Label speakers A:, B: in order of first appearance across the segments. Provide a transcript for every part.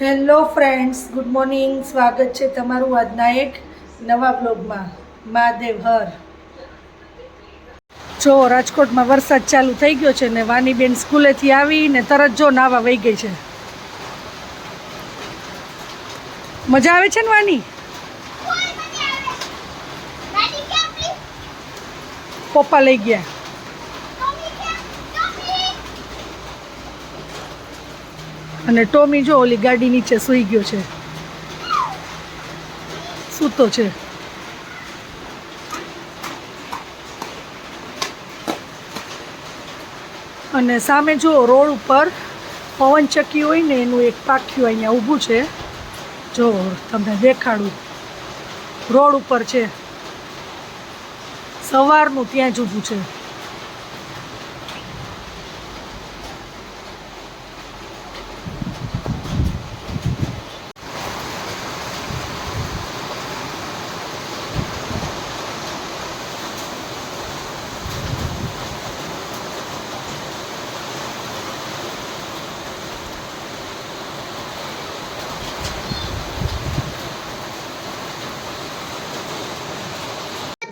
A: Hello friends, good morning. સ્વાગત છે તમારું આજના એક નવા બ્લોગમાં. મહાદેવ હર. જો રાજકોટમાં વરસાદ ચાલુ થઈ ગયો છે ને વાનીબેન સ્કૂલેથી આવીને તરત જો નાવા વહી ગઈ છે. મજા આવે છે ને વાની? પપ્પા લઈ ગયા. અને ટોમી જો ઓલી ગાડી નીચે સૂઈ ગયો છે, સૂતો છે. અને સામે જો રોડ ઉપર પવનચક્કી હોય ને એનું એક પાખ્યું અહીંયા ઊભું છે. જો તમને દેખાડું, રોડ ઉપર છે, સવારનું ત્યાં જ ઊભું છે.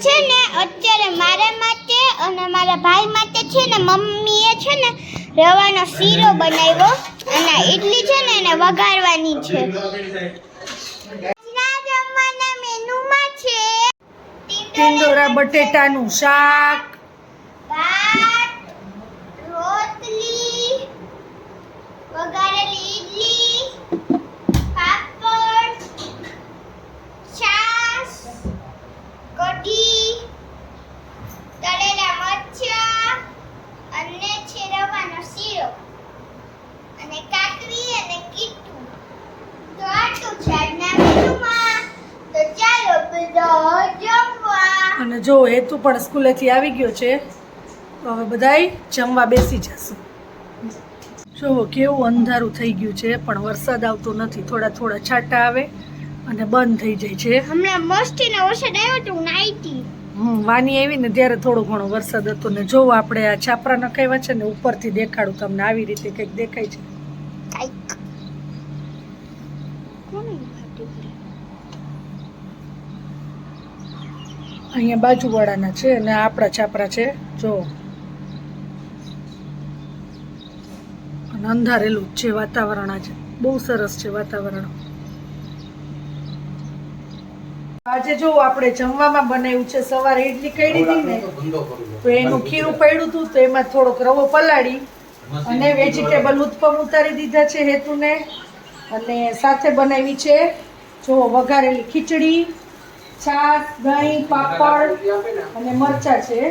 B: છે ને અત્યારે મારા માટે અને મારા ભાઈ માટે છે ને મમ્મીએ છે ને રવાનો શીરો બનાવ્યો અને ઈડલી છે ને એને વઘારવાની છે. આજના જમવાના મેનુમાં છે
A: ટીંડોરા બટેટાનું શાક,
B: ભાત, રોટલી, વઘારેલી ઈડલી, પાપડ, છાશ, કઢી, તળેલા મરચાં અને છે રવાનો શીરો અને કાકડી અને કીટું. તો આટલું છે આજના મેનુમાં. તો ચાલો બધા જમવા.
A: અને જો હેતુ પણ સ્કૂલેથી આવી ગયો છે. તો હવે બધાય જમવા બેસી જશું. જો કેવું અંધારું થઈ ગયું છે, પણ વરસાદ આવતો નથી. થોડા થોડા છાંટા આવે અને બંધ થઈ જાય છે.
B: હમણાં મસ્તીનો વરસાદ આવ્યો તો નાઈટી.
A: વાની આવી ને ત્યારે થોડો ઘણો વરસાદ હતો. ને જો આપણે આ છાપરા નખાવ્યા છે ને ઉપરથી દેખાડું તમને, આવી રીતે કંઈક દેખાય છે. અહીંયા બાજુવાળાના છે અને આપણા છાપરા છે. જો અને અંધારેલું જ છે વાતાવરણ. આજે બહુ સરસ છે વાતાવરણ. આજે જો આપણે જમવામાં બનાવ્યું છે, સવારે ઇડલી કરી હતી ને તો એનું ખીરું પડ્યું હતું, તો એમાં થોડોક રવો પલાળી અને વેજીટેબલ ઉત્પમ ઉતારી દીધા છે હેતુને. અને સાથે બનાવી છે જો વઘારેલી ખીચડી, છાશ, દહીં, પાપડ અને મરચાં છે.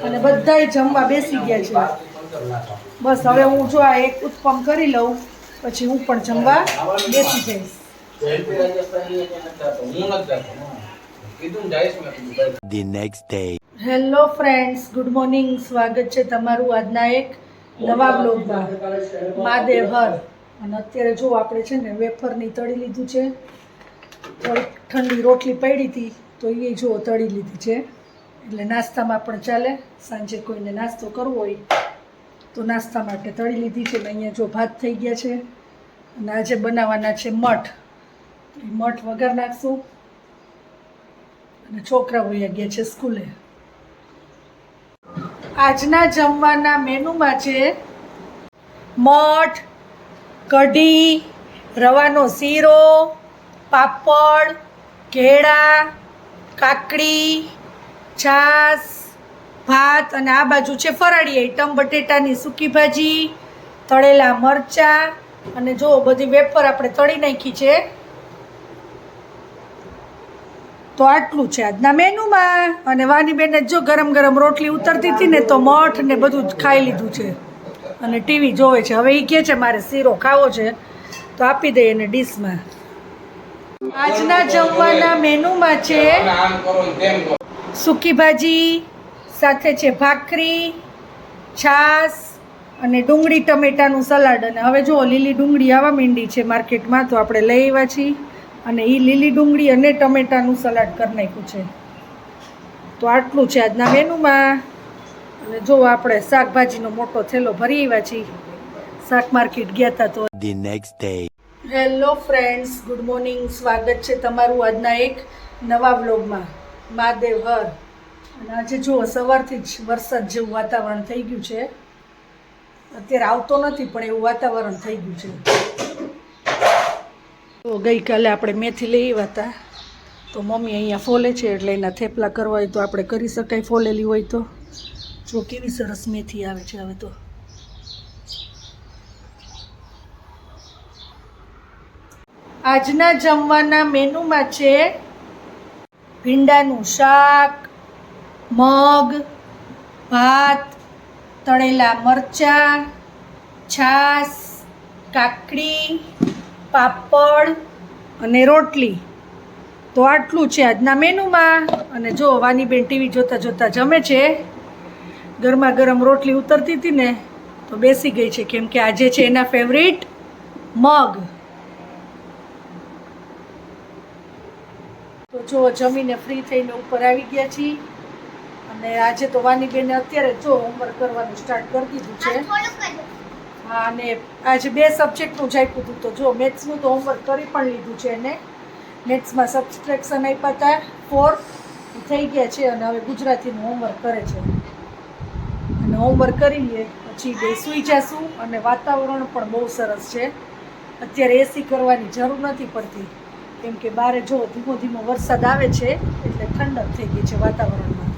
A: અને બધાય જમવા બેસી ગયા છે. બસ હવે હું જો આ એક ઉત્પમ કરી લઉં પછી હું પણ જમવા બેસી જઈશ.
C: The next day.
A: Hello friends, good morning. સ્વાગત છે તમારું આજના એક નવા બ્લોગમાં. મહાદેવ હર. અને અત્યારે જો આપણે છે ને વેફરની તળી લીધું છે. થોડીક ઠંડી રોટલી પડી હતી તો એ જો તળી લીધી છે, એટલે નાસ્તામાં પણ ચાલે. સાંજે કોઈને નાસ્તો કરવો હોય તો નાસ્તા માટે તળી લીધી છે. ને અહીંયા જો ભાત થઈ ગયા છે. અને આજે બનાવવાના છે મઠ. એ મઠ વઘાર નાખશું. અને છોકરાઓ ગયા છે સ્કૂલે. આજના જમવાના મેનુમાં છે મઠ, કઢી, રવાનો શીરો, પાપડ, કેળા, કાકડી, છાશ, ભાત અને આ બાજુ છે ફરાળી આઈટમ, બટેટાની સૂકી ભાજી, તળેલા મરચાં. અને જો બધી વેફર આપણે તળી નાખી છે. તો આટલું છે આજના મેનુમાં. અને વાની બેને જો ગરમ ગરમ રોટલી ઉતરતી હતી ને તો મઠ ને બધું જ ખાઈ લીધું છે અને ટીવી જોવે છે. હવે એ કહે છે મારે શીરો ખાવો છે, તો આપી દઈએ એને ડીશમાં. આજના જમવાના મેનુમાં છે સૂકી ભાજી, સાથે છે ભાખરી, છાશ અને ડુંગળી ટમેટાનું સલાડ. અને હવે જો લીલી ડુંગળી આવવા માંડી છે માર્કેટમાં, તો આપણે લઈ આવ્યા છીએ. અને એ લીલી ડુંગળી અને ટમેટાનું સલાડ કરી નાખ્યું છે. તો આટલું છે આજના મેનુમાં. અને જો આપણે શાકભાજીનો મોટો થેલો ભરી આવ્યા છીએ. શાક માર્કેટ ગયા હતા તો
C: The next day.
A: Hello friends, good morning. સ્વાગત છે તમારું આજના એક નવા વ્લોગમાં. મહાદેવ હર. અને આજે જુઓ સવારથી જ વરસાદ જેવું વાતાવરણ થઈ ગયું છે. અત્યારે આવતો નથી પણ એવું વાતાવરણ થઈ ગયું છે. તો ગઈકાલે આપણે મેથી લઈ આવ્યા હતા, તો મમ્મી અહીંયા ફોલે છે એટલે એના થેપલા કરવા હોય તો આપણે કરી શકાય, ફોલેલી હોય તો. જો કેવી સરસ મેથી આવે છે હવે તો. આજના જમવાના મેનુમાં છે ભીંડાનું શાક, મગ, ભાત, તળેલા મરચાં, છાશ, કાકડી, પાપડ અને રોટલી. તો આટલું છે આજના મેનુમાં. અને જો વાનીબેન ટીવી જોતાં જોતાં જમે છે. ગરમા ગરમ રોટલી ઉતરતી હતી ને તો બેસી ગઈ છે, કેમ કે આજે છે એના ફેવરિટ મગ. તો જો જમીને ફ્રી થઈને ઉપર આવી ગયા છીએ. અને આજે તો વાનીબેને અત્યારે જો હોમવર્ક કરવાનું સ્ટાર્ટ કરી દીધું છે. હા, અને આજે 2 સબ્જેક્ટનું જ આપ્યું હતું. તો જો મેથ્સનું તો હોમવર્ક કરી પણ લીધું છે એને. મેથ્સમાં સબસ્ટ્રેક્શન આપ્યા હતા 4 થઈ ગયા છે, અને હવે ગુજરાતીનું હોમવર્ક કરે છે. અને હોમવર્ક કરી લે પછી બે સૂઈ જશું. અને વાતાવરણ પણ બહુ સરસ છે. અત્યારે એસી કરવાની જરૂર નથી પડતી, કેમ કે બારે જો ધીમો ધીમો વરસાદ આવે છે એટલે ઠંડક થઈ ગઈ છે વાતાવરણમાં.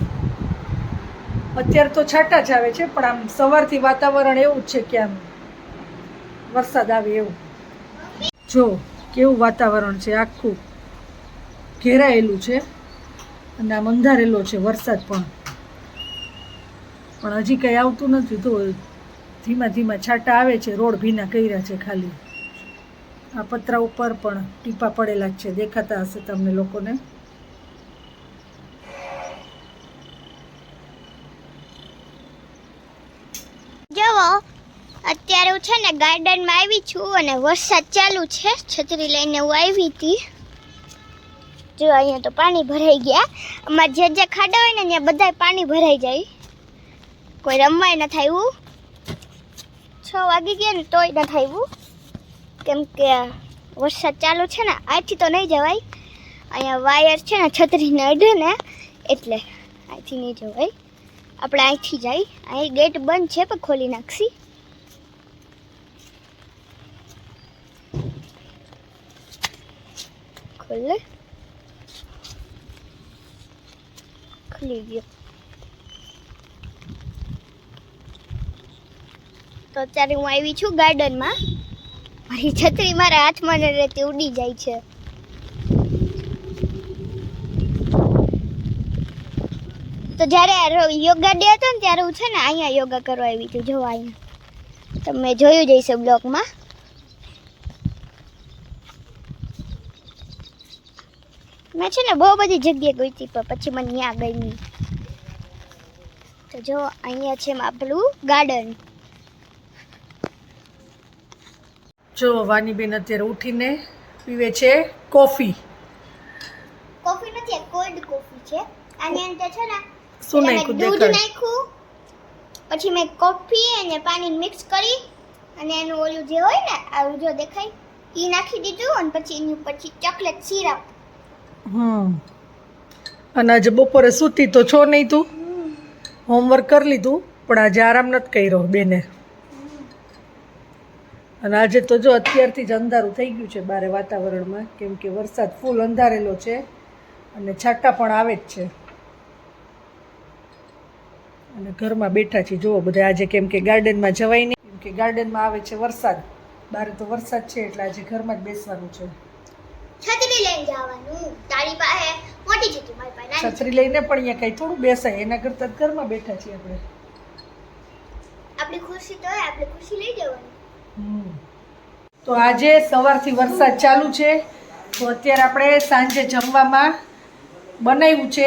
A: અત્યારે તો છાંટા જ આવે છે, પણ આમ સવારથી વાતાવરણ એવું જ છે કે આમ વરસાદ આવે એવું. જો કેવું વાતાવરણ છે, આખું ઘેરાયેલું છે અને આમ અંધારેલો છે વરસાદ પણ હજી કંઈ આવતું નથી. તો ધીમા ધીમા છાંટા આવે છે, રોડ ભીના કર્યા છે ખાલી. આ પતરા ઉપર પણ ટીપા પડેલા જ છે, દેખાતા હશે તમને લોકોને.
B: જુઓ અત્યારે હું છે ને ગાર્ડનમાં આવી છું અને વરસાદ ચાલુ છે. છત્રી લઈને હું આવી હતી. જો અહીંયા તો પાણી ભરાઈ ગયા. અમારે જે ખાડા હોય ને ત્યાં બધા પાણી ભરાઈ જાય. કોઈ રમવાય ન થયું. 6 વાગી ગયા ને તોય ન થયું, કેમ કે વરસાદ ચાલુ છે ને. અહીંથી તો નહીં જવાય, અહીંયા વાયર છે ને છત્રીને અડે ને, એટલે અહીંથી નહીં જવાય. આપણે અહીંથી જાય. અહીં ગેટ બંધ છે પણ ખોલી નાખશી. ખોલે, ખુલી ગયો. તો અત્યારે હું આવી છું ગાર્ડનમાં. મારી છત્રી મારા હાથમાં ન રહેતી, ઉડી જાય છે. તો જ્યારે યોગા ડે હતો ને ત્યારે હું છે ને અહીંયા યોગા કરવા આવી હતી. જો અહીંયા તમે જોયું જ હશે બ્લોગમાં. મેં છે ને બહુ બધી જગ્યાએ ગઈ હતી પણ પછી મને ત્યાં ગઈ નહીં. તો જો અહીંયા છે આપણું ગાર્ડન.
A: જો વાનીબેન અત્યારે ઉઠીને પીવે છે કોફી.
B: કોફી નથી, કોલ્ડ કોફી છે. આની અંદર છે ને
A: શું નાખ્યું
B: દૂધ
A: દેખાડ.
B: નાખ્યું, પછી મેં કોફી અને પાણી મિક્સ કરી અને એનું ઓલું જે હોય ને આવું જો દેખાય એ નાખી દીધું. અને પછી એની ઉપર ચોકલેટ સિરપ.
A: અને આજે બપોરે સૂતી તો છો નહીં તું? હોમવર્ક કરી લીધું પણ આજે આરામ નથી કર્યો બેને. અને આજે તો જો અત્યારથી જ અંધારું થઈ ગયું છે બારે વાતાવરણમાં, કેમ કે વરસાદ ફૂલ અંધારેલો છે અને છાંટા પણ આવે જ છે. અને ઘરમાં બેઠા છીએ જુઓ બધા આજે, કેમ કે ગાર્ડનમાં જવાય નહીં, કેમ કે ગાર્ડનમાં આવે છે વરસાદ. બારે તો વરસાદ છે એટલે આજે ઘરમાં જ બેસવાનું છે.
B: છત્રી લઈને જવાનું. તારી પાસે મોટી છત્રી, મારી પાસે નાની.
A: છત્રી લઈને પણ અહીંયા કઈ થોડું બેસાય, એના કરતાં ઘરમાં બેઠા છીએ આપણે.
B: આપણી ખુરશી તો હોય, આપણે ખુરશી લઈ જવાની.
A: તો આજે સવારથી વરસાદ ચાલુ છે. તો અત્યારે આપણે સાંજે જમવામાં બનાવ્યું છે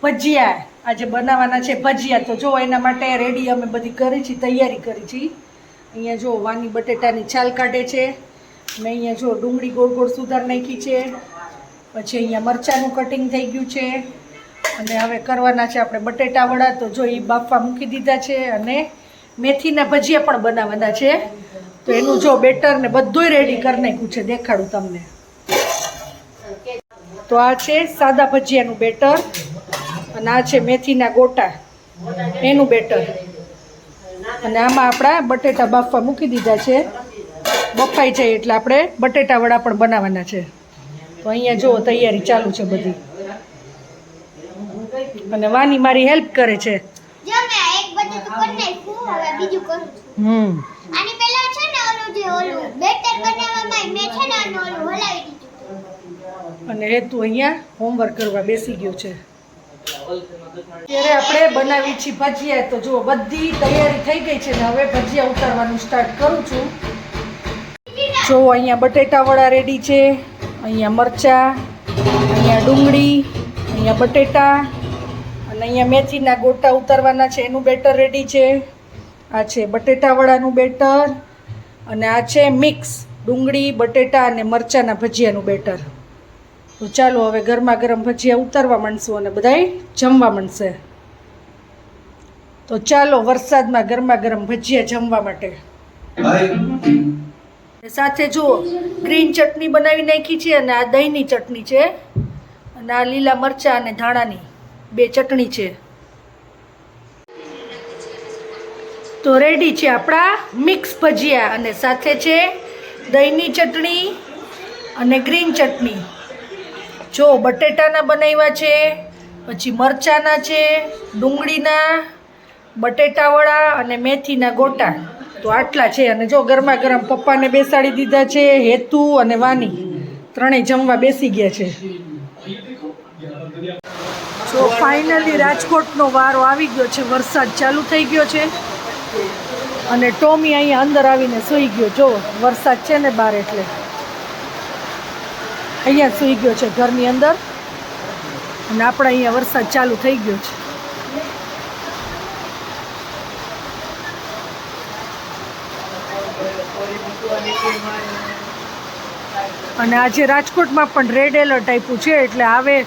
A: ભજીયા. આજે બનાવવાના છે ભજીયા. તો જો એના માટે રેડી અમે બધી કરી છે, તૈયારી કરી છે. અહીંયા જો વાની બટેટાની છાલ કાઢે છે, મેં અહીંયા જો ડુંગળી ગોળ ગોળ સુધાર નાખી છે, પછી અહીંયા મરચાંનું કટિંગ થઈ ગયું છે. અને હવે કરવાના છે આપણે બટેટા વડા. તો જો એ બાફવા મૂકી દીધા છે. અને મેથીના ભજીયા પણ બનાવવાના છે. તો એનું જો બેટર ને બધુંય રેડી કરી નાખ્યું છે, દેખાડું તમને. તો આ છે સાદા ભજીયાનું બેટર અને આ છે મેથીના ગોટા એનું બેટર. અને આમાં આપણા બટેટા બાફવા મૂકી દીધા છે. બફાઈ જાય એટલે આપણે બટેટા વડા પણ બનાવવાના છે. તો અહીંયા જુઓ તૈયારી ચાલુ છે બધી. અને વાની મારી હેલ્પ કરે છે.
B: જો મેં એક બટેટું કરી નાખ્યું, હવે બીજું કરું છું. આની પહેલા છે ને ઓલું બેટર બનાવવામાં મેં છે ને આનું ઓલું હલાવી દીધું.
A: અને હેતુ અહીંયા હોમવર્ક કરવા બેસી ગયો છે. અત્યારે આપણે બનાવી છીએ ભજીયા. તો જુઓ બધી તૈયારી થઈ ગઈ છે ને હવે ભજીયા ઉતારવાનું સ્ટાર્ટ કરું છું. જો અહીંયા બટેટા વડા રેડી છે, અહીંયા મરચાં, અહીંયા ડુંગળી, અહીંયા બટેટા અને અહીંયા મેથીના ગોટા ઉતારવાના છે એનું બેટર રેડી છે. આ છે બટેટા વડાનું બેટર અને આ છે મિક્સ ડુંગળી બટેટા અને મરચાંના ભજીયાનું બેટર. તો ચાલો હવે ગરમા ગરમ ભજીયા ઉતારવા માંડશું અને બધાય જમવા માંડશે. તો ચાલો વરસાદમાં ગરમા ગરમ ભજીયા જમવા માટે. સાથે જુઓ ગ્રીન ચટણી બનાવી નાખી છે અને આ દહીંની ચટણી છે અને આ લીલા મરચાં અને ધાણાની 2 ચટણી છે. તો રેડી છે આપણા મિક્સ ભજીયા અને સાથે છે દહીંની ચટણી અને ગ્રીન ચટણી. જો બટેટાના બનાવ્યા છે, પછી મરચાંના છે, ડુંગળીના, બટેટાવડા અને મેથીના ગોટા. તો આટલા છે. અને જો ગરમા ગરમ પપ્પાને બેસાડી દીધા છે, હેતુ અને વાની ત્રણેય જમવા બેસી ગયા છે. જો ફાઇનલી રાજકોટનો વારો આવી ગયો છે. વરસાદ ચાલુ થઈ ગયો છે અને ટોમી અહીંયા અંદર આવીને સૂઈ ગયો. જો વરસાદ છે ને બહાર એટલે અહીંયા સૂઈ ગયો છે ઘરની અંદર અને આપણે અહીંયા વરસાદ ચાલુ થઈ ગયો છે. અને આજે રાજકોટમાં પણ રેડ એલર્ટ આપ્યું છે એટલે આવે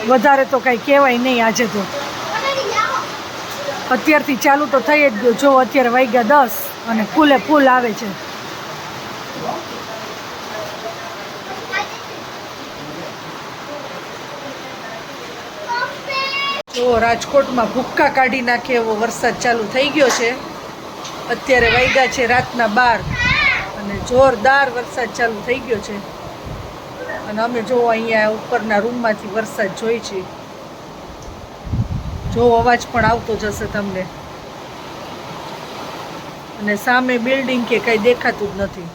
A: વધારે તો કાંઈ કહેવાય નહીં. આજે તો અત્યારથી ચાલુ તો થઈ જ ગયું. જો અત્યારે વાગ્યા 10 અને ફૂલે ફૂલ આવે છે. જો રાજકોટમાં ભૂક્કા કાઢી નાખે એવો વરસાદ ચાલુ થઈ ગયો છે. અત્યારે વાગ્યા છે રાતના 12 અને જોરદાર વરસાદ ચાલુ થઈ ગયો છે. અને અમે જો અહીંયા ઉપરના રૂમમાંથી વરસાદ જોઈ છે. જો અવાજ પણ આવતો જશે તમને. અને સામે બિલ્ડિંગ કે કંઈ દેખાતું જ નથી.